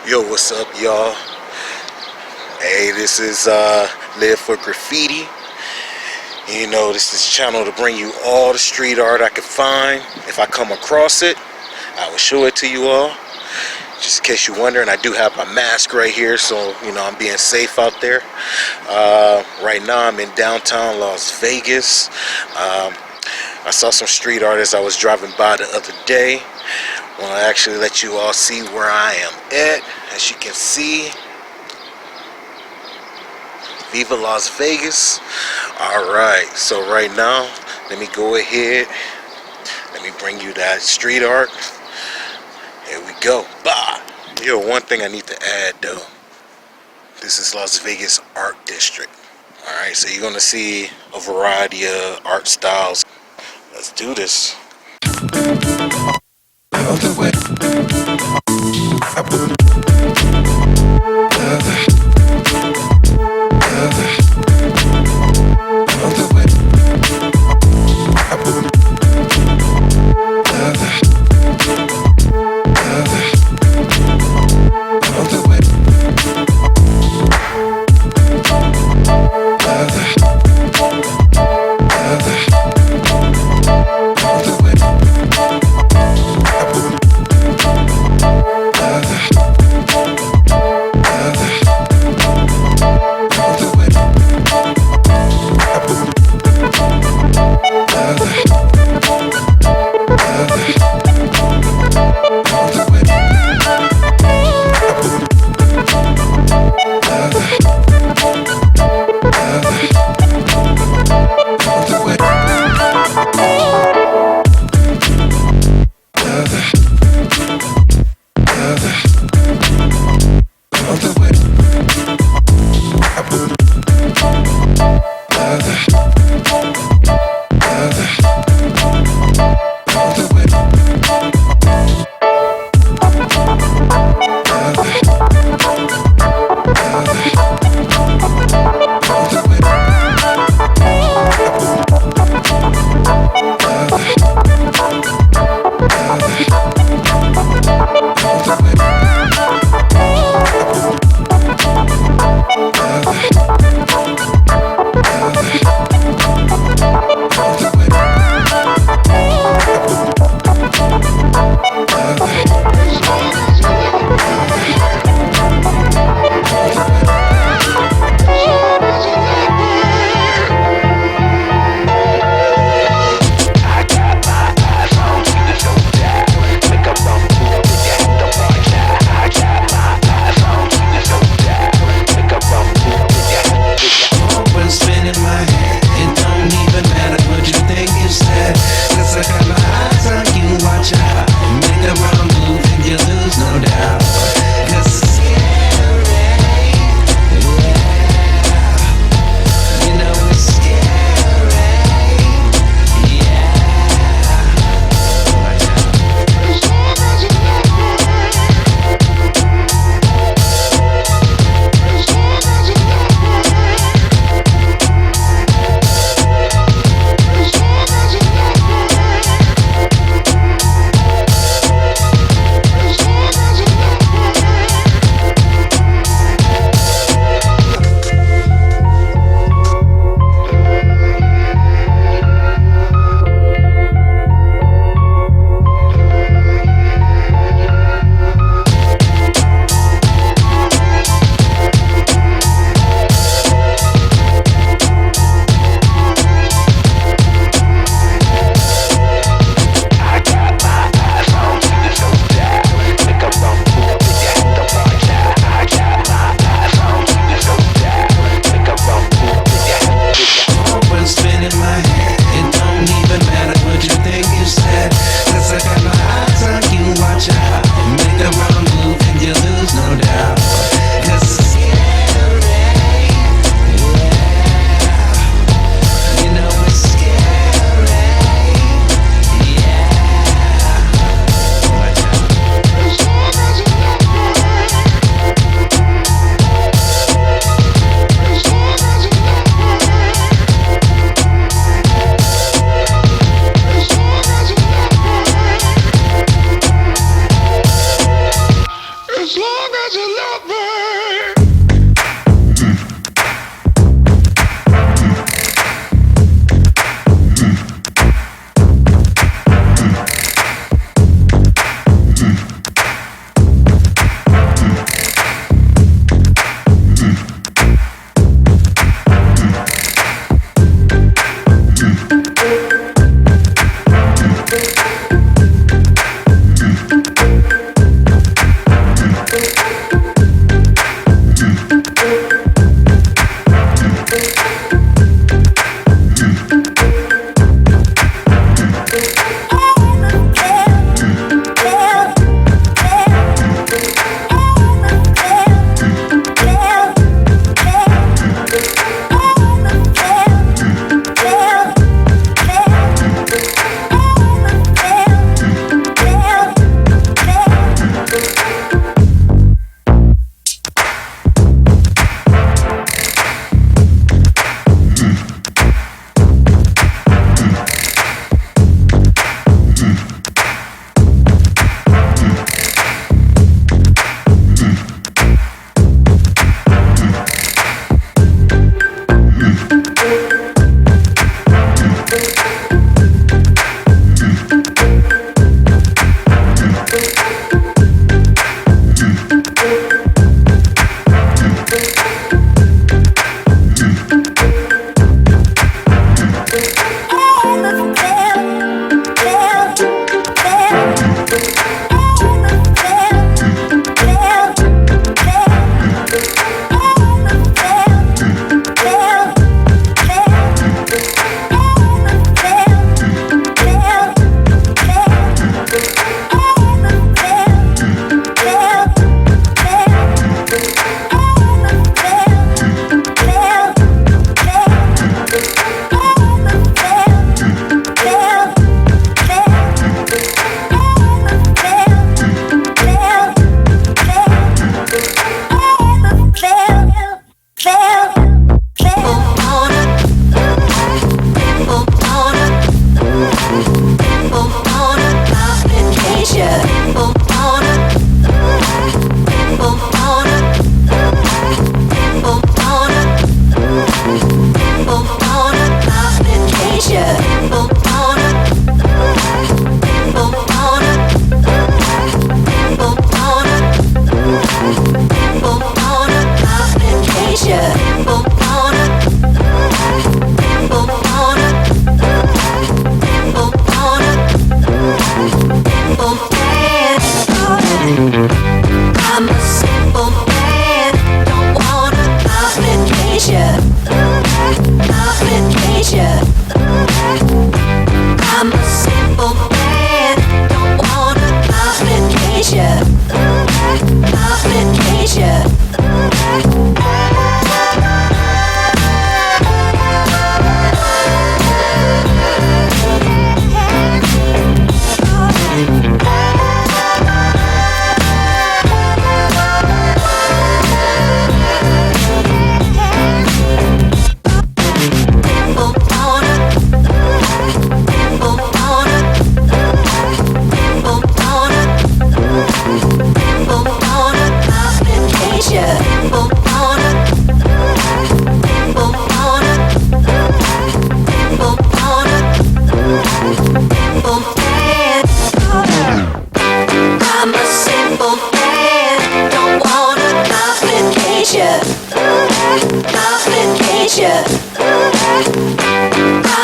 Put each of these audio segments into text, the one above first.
Yo, what's up, y'all? Hey, this is Live for Graffiti. You know, this is a channel to bring you all the street art I can find. If I come across it, I will show it to you all. Just in case you're wondering, I do have my mask right here, so you know I'm being safe out there. Right now I'm in downtown Las Vegas. I saw some street artists I was driving by the other day. I want to actually let you all see where I am at. As you can see, Viva Las Vegas. Alright, so right now, let me go ahead. Let me bring you that street art. Here we go. Bah! Yo, one thing I need to add though. This is Las Vegas Art District. Alright, so you're going to see a variety of art styles. Let's do this. long as you love me.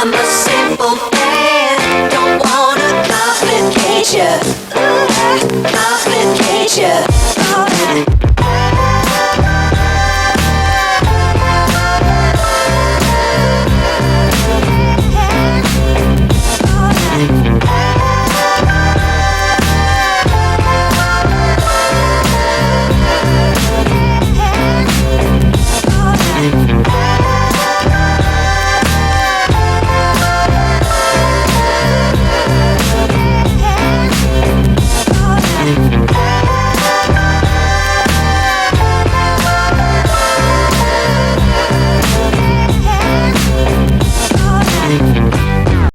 I'm a simple man, don't wanna complicate ya, complicate ya.